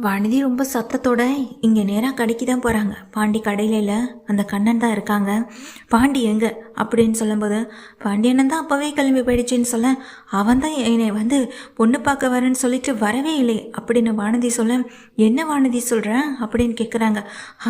வானதி ரொம்ப சத்தத்தோட இங்கே நேராக கடைக்கு தான் போகிறாங்க. பாண்டி கடையில் இல்லை, அந்த கண்ணன் தான் இருக்காங்க. பாண்டி எங்கே அப்படின்னு சொல்லும்போது, பாண்டியண்ணன் தான் அப்போவே கிளம்பி போயிடுச்சின்னு சொல்ல, அவன் தான் என்னை வந்து பொண்ணு பார்க்க வரேன்னு சொல்லிட்டு வரவே இல்லை அப்படின்னு வானதி சொல்ல, என்ன வானதி சொல்கிறேன் அப்படின்னு கேட்குறாங்க.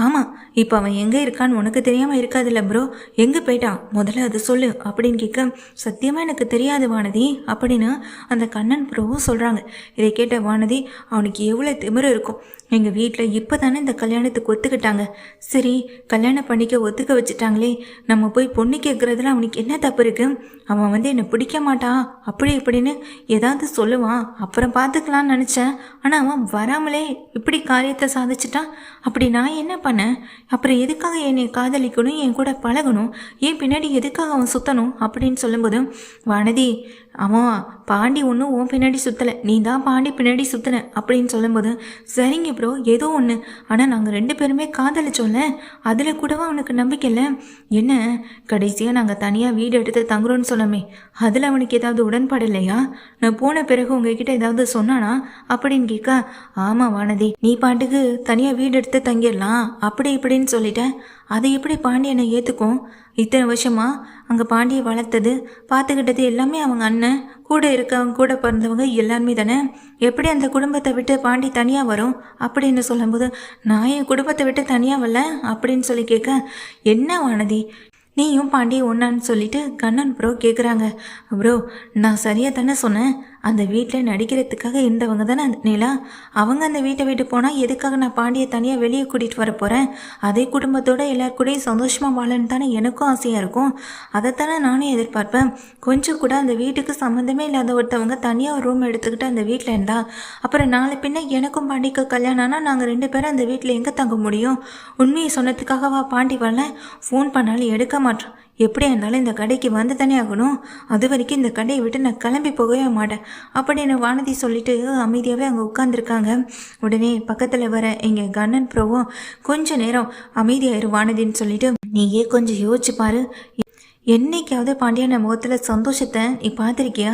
ஆமாம், இப்போ அவன் எங்கே இருக்கான்னு உனக்கு தெரியாமல் இருக்காதுல்ல ப்ரோ, எங்கே போயிட்டான் முதல்ல அது சொல்லு அப்படின்னு கேட்க, சத்தியமாக எனக்கு தெரியாது வானதி அப்படின்னு அந்த கண்ணன் ப்ரோவும் சொல்கிறாங்க. இதை கேட்ட வானதி, அவனுக்கு எவ்வளோ திமிரு இருக்கும், எங்கள் வீட்டில் இப்போ தானே இந்த கல்யாணத்துக்கு ஒத்துக்கிட்டாங்க, சரி கல்யாணம் பண்ணிக்க ஒத்துக்க வச்சுட்டாங்களே, நம்ம போய் பொண்ணு கேட்குறதுல அவனுக்கு என்ன தப்பு இருக்குது, அவன் வந்து என்னை பிடிக்க மாட்டான் அப்படி இப்படின்னு ஏதாவது சொல்லுவான், அப்புறம் பார்த்துக்கலான்னு நினச்சேன், ஆனால் அவன் வராமலே இப்படி காரியத்தை சாதிச்சிட்டான், அப்படி நான் என்ன பண்ணேன், அப்புறம் எதுக்காக என்னை காதலிக்கணும், என் கூட பழகணும், ஏன் பின்னாடி எதுக்காக அவன் சுற்றணும் அப்படின்னு சொல்லும்போது, வானதி அவன் பாண்டி ஒன்றும் உன் பின்னாடி சுற்றலை, நீ தான் பாண்டி பின்னாடி சுற்றின அப்படின்னு சொல்லும்போது, சரிங்க ப்ரோ ஏதோ ஒன்று, ஆனால் நாங்கள் 2 பேருமே காதலிச்சோம்ல, அதில் கூடவா அவனுக்கு நம்பிக்கை இல்லை, என்ன கடைசியாக நாங்கள் தனியாக வீடு எடுத்து தங்குறோன்னு சொன்னோமே, அதில் அவனுக்கு ஏதாவது உடன்பாடு இல்லையா, நான் போன பிறகு உங்ககிட்ட ஏதாவது சொன்னானா அப்படின்னு கேட்க, ஆமாம் வானதி நீ பாட்டுக்கு தனியாக வீடு எடுத்து தங்கிடலாம் அப்படி இப்படின்னு சொல்லிட்டேன், அதை எப்படி பாண்டியனை ஏற்றுக்கும், இத்தனை வருஷமா அங்கே பாண்டியை வளர்த்தது பார்த்துக்கிட்டது எல்லாமே அவங்க அண்ணன் கூட இருக்கவங்க கூட பிறந்தவங்க எல்லாருமே தானே, எப்படி அந்த குடும்பத்தை விட்டு பாண்டி தனியாக வரும் அப்படின்னு சொல்லும்போது, நான் என் குடும்பத்தை விட்டு தனியாக வரல அப்படின்னு சொல்லி கேட்க, என்ன வானதி நீயும் பாண்டி ஒன்னான்னு சொல்லிட்டு கண்ணன் ப்ரோ கேட்குறாங்க. ப்ரோ நான் சரியாக தானே சொன்னேன், அந்த வீட்டில் நடிக்கிறதுக்காக இருந்தவங்க தானே நிலா, அவங்க அந்த வீட்டை விட்டு போனால் எதுக்காக நான் பாண்டியை தனியாக வெளியே கூட்டிகிட்டு வர போகிறேன், அதே குடும்பத்தோடு எல்லாருக்கூடையும் சந்தோஷமாக வாழன்னு தானே எனக்கும் ஆசையாக இருக்கும், அதைத்தானே நானும் எதிர்பார்ப்பேன், கொஞ்சம் கூட அந்த வீட்டுக்கு சம்மந்தமே இல்லாத ஒருத்தவங்க தனியாக ஒரு ரூம் எடுத்துக்கிட்டு அந்த வீட்டில் இருந்தா அப்புறம் நாளை பின்ன எனக்கும் பாண்டிக்கு கல்யாணம்னா நாங்கள் 2 பேரும் அந்த வீட்டில் எங்கே தங்க முடியும், உண்மையை சொன்னதுக்காகவா பாண்டி வரல, ஃபோன் பண்ணாலும் எடுக்க மாட்டேன், எப்படியா இருந்தாலும் இந்த கடைக்கு வந்து தானே ஆகணும், அது வரைக்கும் இந்த கடையை விட்டு நான் கிளம்பி போகவே மாட்டேன் அப்படின்னு வானதி சொல்லிட்டு அமைதியாகவே அங்கே உட்காந்துருக்காங்க. உடனே பக்கத்தில் வர எங்கள் கண்ணன் ப்ரோவும் கொஞ்ச நேரம் அமைதியாயிரு வானதின்னு சொல்லிட்டு, நீயே கொஞ்சம் யோசிச்சு பாரு, என்னைக்காவது பாண்டியான முகத்தில் சந்தோஷத்தை நீ பார்த்துருக்கியா,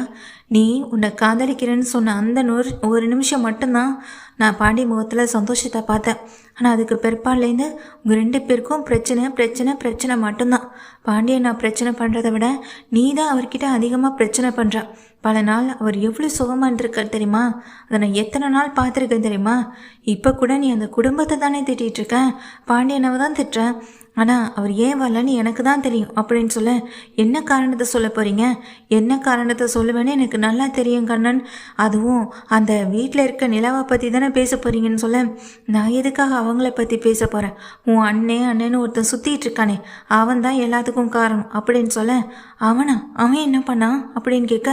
நீ உன்னை காதலிக்கிறேன்னு சொன்ன அந்த ஒரு நிமிஷம் மட்டும்தான் நான் பாண்டி முகத்தில் சந்தோஷத்தை பார்த்தேன், ஆனால் அதுக்கு பிற்பாடுலேருந்து உங்கள் 2 பேருக்கும் பிரச்சனை பிரச்சனை பிரச்சனை மட்டும்தான், பாண்டியை நான் பிரச்சனை பண்ணுறதை விட நீ தான் அவர்கிட்ட அதிகமாக பிரச்சனை பண்ணுற, பல நாள் அவர் எவ்வளோ சுகமாக இருந்திருக்கார் தெரியுமா, அதை நான் எத்தனை நாள் பார்த்துருக்கேன் தெரியுமா, இப்போ கூட நீ அந்த குடும்பத்தை தானே திட்டிகிட்ருக்க, பாண்டியனவை தான் திட்டுறேன், ஆனால் அவர் ஏன் வரலன்னு எனக்கு தான் தெரியும் அப்படின்னு சொல்ல, என்ன காரணத்தை சொல்ல போகிறீங்க, என்ன காரணத்தை சொல்லுவேன்னு எனக்கு நல்லா தெரியும் கண்ணன், அதுவும் அந்த வீட்டில் இருக்க நிலாவை பற்றி தானே பேச போகிறீங்கன்னு சொல்ல, நான் எதுக்காக அவங்கள பற்றி பேச போகிறேன், உன் அண்ணன்னு ஒருத்தன் சுற்றிட்டு இருக்கானே அவன் தான் எல்லாத்துக்கும் காரணம் அப்படின்னு சொல்ல, அவன் என்ன பண்ணான் அப்படின்னு கேட்க,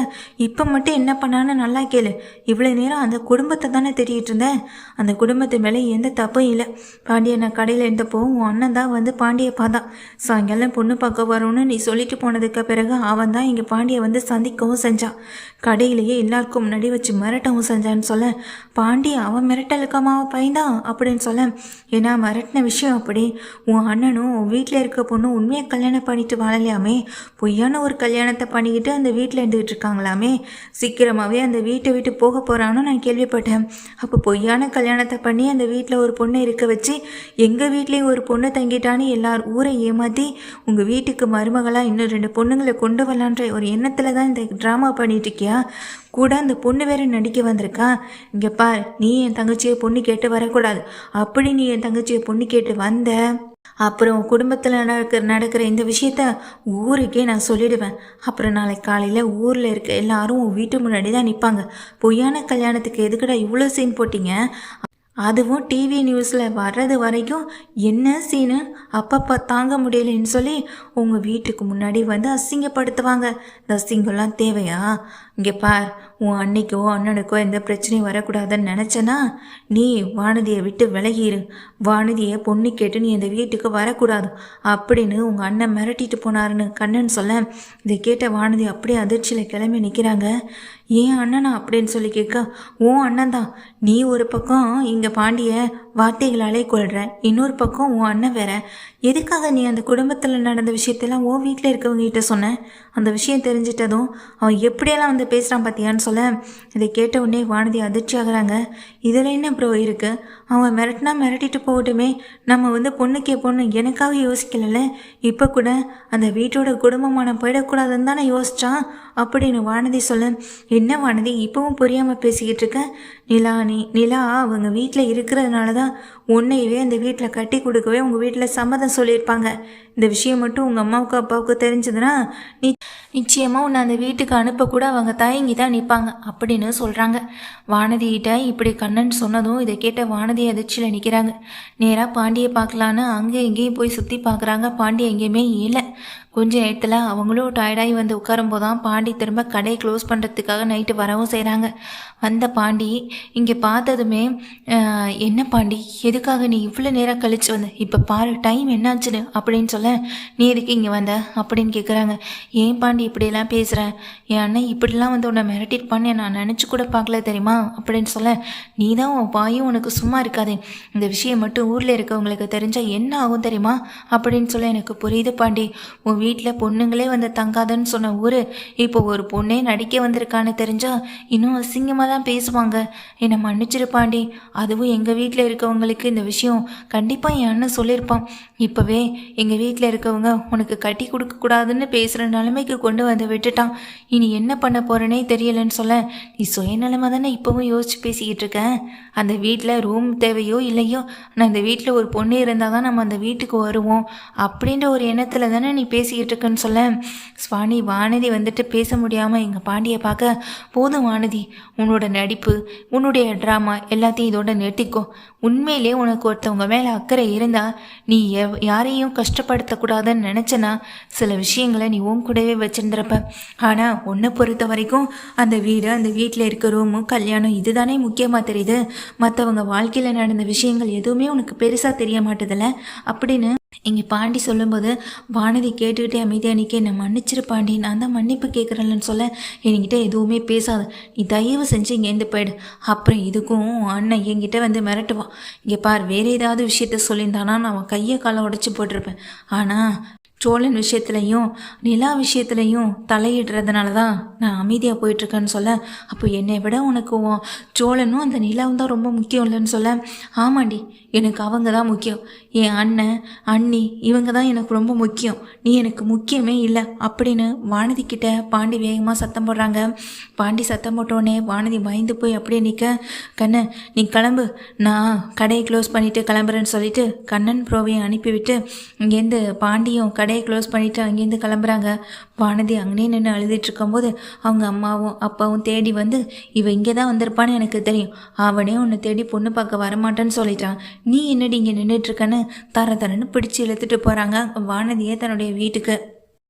இப்போ மட்டும் என்ன பண்ணான்னு நல்லா கேளு, இவ்வளோ நேரம் அந்த குடும்பத்தை தானே தேடிட்டு இருந்தேன், அந்த குடும்பத்து மேலே எந்த தப்பும் இல்லை, பாண்டிய நான் கடையில் இருந்தப்போ உன் அண்ணன் தான் வந்து பாண்டியை பார்த்தான், சாயங்காலம் பொண்ணு பார்க்க வரோன்னு நீ சொல்லிட்டு போனதுக்கு பிறகு அவன் தான் இங்கே பாண்டியை வந்து சந்திக்கவும் செஞ்சான், கடையிலேயே எல்லாருக்கும் முன்னாடி வச்சு மிரட்டவும் செஞ்சான்னு சொல்ல, பாண்டி அவன் மிரட்டலுக்காம பயந்தான் அப்படின்னு சொல்ல, ஏன்னா மிரட்டின விஷயம் அப்படி, உன் அண்ணனும் உன் வீட்டில் இருக்க பொண்ணு உண்மையை கல்யாணம் பண்ணிட்டு வாழலையாமே, பொய்யான ஒரு கல்யாணத்தை பண்ணிக்கிட்டு அந்த வீட்டில் இருந்துகிட்டு இருக்காங்களாமே, சீக்கிரமாகவே அந்த வீட்டை விட்டு போக போகிறான்னு நான் கேள்விப்பட்டேன், அப்போ பொய்யான கல்யாணத்தை பண்ணி அந்த வீட்டில் ஒரு பொண்ணை இருக்க வச்சு எங்கள் வீட்லேயும் ஒரு பொண்ணு தங்கிட்டான்னு எல்லார் ஊரை ஏமாற்றி உங்கள் வீட்டுக்கு மருமகளாக இன்னும் 2 பொண்ணுங்களை கொண்டு வரலான்ற ஒரு எண்ணத்தில் தான் இந்த ட்ராமா பண்ணிட்டு இருக்கியா, கூட அந்த பொண்ணு வேற நடிக்க வந்திருக்கா, இங்கே பார் நீ என் தங்கச்சியை பொண்ணு கேட்டு வரக்கூடாது, அப்படி நீ என் தங்கச்சியை பொண்ணு கேட்டு வந்த அப்புறம் குடும்பத்தில் நடக்கிற இந்த விஷயத்த ஊருக்கே நான் சொல்லிடுவேன், அப்புறம் நாளைக்கு காலையில் ஊரில் இருக்க எல்லாரும் வீட்டு முன்னாடி தான் நிற்பாங்க, பொய்யான கல்யாணத்துக்கு எதுக்குடா இவ்வளோ சீன் போட்டிங்க, அதுவும் டிவி நியூஸில் வர்றது வரைக்கும் என்ன சீனு அப்பப்போ தாங்க முடியலைன்னு சொல்லி உங்கள் வீட்டுக்கு முன்னாடி வந்து அசிங்கப்படுத்துவாங்க, இந்த அசிங்கம்லாம் தேவையா, இங்கே பார் உன் அன்னைக்கோ அண்ணனுக்கோ எந்த பிரச்சனையும் வரக்கூடாதுன்னு நினச்சனா நீ வானதியை விட்டு விலகிரு, வானதியை பொண்ணு கேட்டு நீ இந்த வீட்டுக்கு வரக்கூடாது அப்படின்னு உங்கள் அண்ணன் மிரட்டிட்டு போனாருன்னு கண்ணன் சொல்ல, இதை கேட்ட வானதி அப்படியே அதிர்ச்சியில் கிளம்பி நிற்கிறாங்க. ஏன் அண்ணனா அப்படின்னு சொல்லி கேட்க, உன் அண்ணன் தான். நீ ஒரு பக்கம் இங்கே பாண்டிய வார்த்தைகளாலே கொள்ற, இன்னொரு பக்கம் உன் அண்ணன் வேற. எதுக்காக நீ அந்த குடும்பத்தில் நடந்த விஷயத்தெல்லாம் உன் வீட்டில் இருக்கவங்க கிட்ட சொன்ன? அந்த விஷயம் தெரிஞ்சிட்டதும் அவன் எப்படியெல்லாம் வந்து பேசுகிறான் பார்த்தியான்னு சொல்ல, இதை கேட்ட உடனே வானதி அதிர்ச்சி ஆகுறாங்க. இதில் என்ன ப்ரோ இருக்குது? அவன் மிரட்டினா மிரட்டிட்டு போகட்டுமே, நம்ம வந்து பொண்ணுக்கே பொண்ணு எனக்காக யோசிக்கல. இப்போ கூட அந்த வீட்டோட குடும்பமான போயிடக்கூடாதுன்னு தானே யோசிச்சான் அப்படின்னு வானதி சொல்ல, என்ன வானதி இப்பவும் புரியாமல் பேசிக்கிட்டு இருக்க? நிலா அவங்க வீட்டில் இருக்கிறதுனால தான் உன்னையவே அந்த வீட்டில் கட்டி கொடுக்கவே உங்கள் வீட்டில் சம்மதம் சொல்லியிருப்பாங்க. இந்த விஷயம் மட்டும் உங்கள் அம்மாவுக்கு அப்பாவுக்கு தெரிஞ்சதுன்னா நிச்சயமாக உன்னை அந்த வீட்டுக்கு அனுப்பக்கூட அவங்க தயங்கி தான் நிற்பாங்க அப்படின்னு சொல்கிறாங்க. வானதிகிட்ட இப்படி கண்ணன் சொன்னதும் இதை கேட்ட வானதி அதிர்ச்சியில் நிற்கிறாங்க. நேராக பாண்டியை பார்க்கலான்னு அங்கே எங்கேயும் போய் சுற்றி பார்க்குறாங்க. பாண்டி எங்கேயுமே இல்லை. கொஞ்ச நேரத்தில் அவங்களும் டயர்டாகி வந்து உட்காரும்போது தான் பாண்டி திரும்ப கடையை க்ளோஸ் பண்ணுறதுக்காக நைட்டு வரவும் செய்கிறாங்க. வந்த பாண்டி இங்கே பார்த்ததுமே, என்ன பாண்டி எதுக்காக நீ இவ்வளோ நேரம் கழிச்சு வந்த? இப்போ பாரு டைம் என்னாச்சுன்னு அப்படின்னு சொல்ல, நீ எதுக்கு இங்கே வந்த அப்படின்னு கேட்குறாங்க. ஏன் பாண்டி இப்படியெல்லாம் பேசுகிறேன்? என் அண்ணன் இப்படிலாம் வந்து உன்னை மிரட்டிருப்பான்னு நான் நினச்சி கூட பார்க்கல தெரியுமா அப்படின்னு சொல்ல, நீ தான் உன் வாயும் உனக்கு சும்மா இருக்காது. இந்த விஷயம் மட்டும் ஊரில் இருக்கவங்களுக்கு தெரிஞ்சால் என்ன ஆகும் தெரியுமா அப்படின்னு சொல்ல, எனக்கு புரியுது பாண்டி. உன் வீட்டில் பொண்ணுங்களே வந்து தங்காதன்னு சொன்ன ஊர் இப்போ ஒரு பொண்ணே நடிக்க வந்திருக்கான்னு தெரிஞ்சா இன்னும் அசிங்கமாக தான் பேசுவாங்க. என்னை மன்னிச்சிருப்பாண்டி. அதுவும் எங்கள் வீட்டில் இருக்கவங்களுக்கு இந்த விஷயம் கண்டிப்பாக என் அண்ணன் சொல்லியிருப்பான். இப்போவே எங்கள் வீட்டில் இருக்கவங்க உனக்கு கட்டி கொடுக்கக்கூடாதுன்னு பேசுகிற நிலைமைக்கு கொண்டு வந்து விட்டுட்டான். இனி என்ன பண்ண போகிறேனே தெரியலன்னு சொல்ல, நீ சுயநலமாக தானே இப்போவும் யோசிச்சு பேசிக்கிட்டு இருக்கேன். அந்த வீட்டில் ரூம் தேவையோ இல்லையோ, ஆனால் அந்த வீட்டில் ஒரு பொண்ணு இருந்தால் தான் நம்ம அந்த வீட்டுக்கு வருவோம் அப்படின்ற ஒரு எண்ணத்தில் தானே நீ பேசிக்கிட்டு இருக்கேன்னு சொல்ல, வானதி வந்துட்டு பேச முடியாமல் எங்கள் பாண்டியை பார்க்க, போதும் வானதி, உன்னோட நடிப்பு உன்னுடைய ட்ராமா எல்லாத்தையும் இதோட நிறுத்திக்கோ. உண்மையிலே உனக்கு ஒருத்தவங்க மேலே அக்கறை இருந்தால் நீ யாரையும் கஷ்டப்படுத்தக்கூடாதுன்னு நினச்சனா சில விஷயங்களை நீ உன் கூடவே வச்சுருந்துருப்ப. ஆனால் உன்னை பொறுத்த வரைக்கும் அந்த வீடு, அந்த வீட்டில் இருக்க ரூமு, கல்யாணம் இதுதானே முக்கியமாக தெரியுது. மற்றவங்க வாழ்க்கையில் நடந்த விஷயங்கள் எதுவுமே உனக்கு பெருசாக தெரிய மாட்டுதில்ல அப்படின்னு இங்கே பாண்டி சொல்லும்போது வானதி கேட்டுக்கிட்டே அமைதியாக நிற்க, என்னை மன்னிச்சிரு பாண்டி, நான் தான் மன்னிப்பு கேட்குறேன்னு சொல்ல, என்கிட்ட எதுவுமே பேசாது, நீ தயவு செஞ்சு இங்கேருந்து போயிடு. அப்புறம் இதுக்கும் அண்ணன் என்கிட்ட வந்து மிரட்டுவான். இங்கே பார், வேறு ஏதாவது விஷயத்த சொல்லியிருந்தானா நான் அவன் கையை காலை உடச்சி போட்டிருப்பேன். ஆனால் சோழன் விஷயத்துலையும் நிலா விஷயத்துலையும் தலையிடுறதுனால தான் நான் அமைதியாக போயிட்டுருக்கேன்னு சொல்ல, அப்போ என்னை விட உனக்கு சோழனும் அந்த நிலாவும் தான் ரொம்ப முக்கியம் இல்லைன்னு சொல்ல, ஆமாண்டி எனக்கு அவங்க தான் முக்கியம். என் அண்ணன் அண்ணி இவங்க தான் எனக்கு ரொம்ப முக்கியம், நீ எனக்கு முக்கியமே இல்லை அப்படின்னு வானதி கிட்ட பாண்டி வேகமாக சத்தம் போடுறாங்க. பாண்டி சத்தம் போட்டோடனே வானதி பயந்து போய் அப்படியே நிற்க, கண்ணன் நீ கிளம்பு, நான் கடையை க்ளோஸ் பண்ணிவிட்டு கிளம்புறேன்னு சொல்லிட்டு கண்ணன் ப்ரோவையும் அனுப்பிவிட்டு இங்கேருந்து பாண்டியும் கடையை க்ளோஸ் பண்ணிவிட்டு அங்கேருந்து கிளம்புறாங்க. வானதி அங்கேயே நின்று அழுதுட்டு இருக்கும்போது அவங்க அம்மாவும் அப்பாவும் தேடி வந்து, இவ இங்கே தான் வந்திருப்பான்னு எனக்கு தெரியும், அவனே உன்னை தேடி பொண்ணு பார்க்க வரமாட்டேன்னு சொல்லிட்டான், நீ என்னடி இங்கே நின்றுட்டுருக்கன்னு தரன்னு பிடிச்சி இழுத்துட்டு போகிறாங்க வானதியை தன்னுடைய வீட்டுக்கு.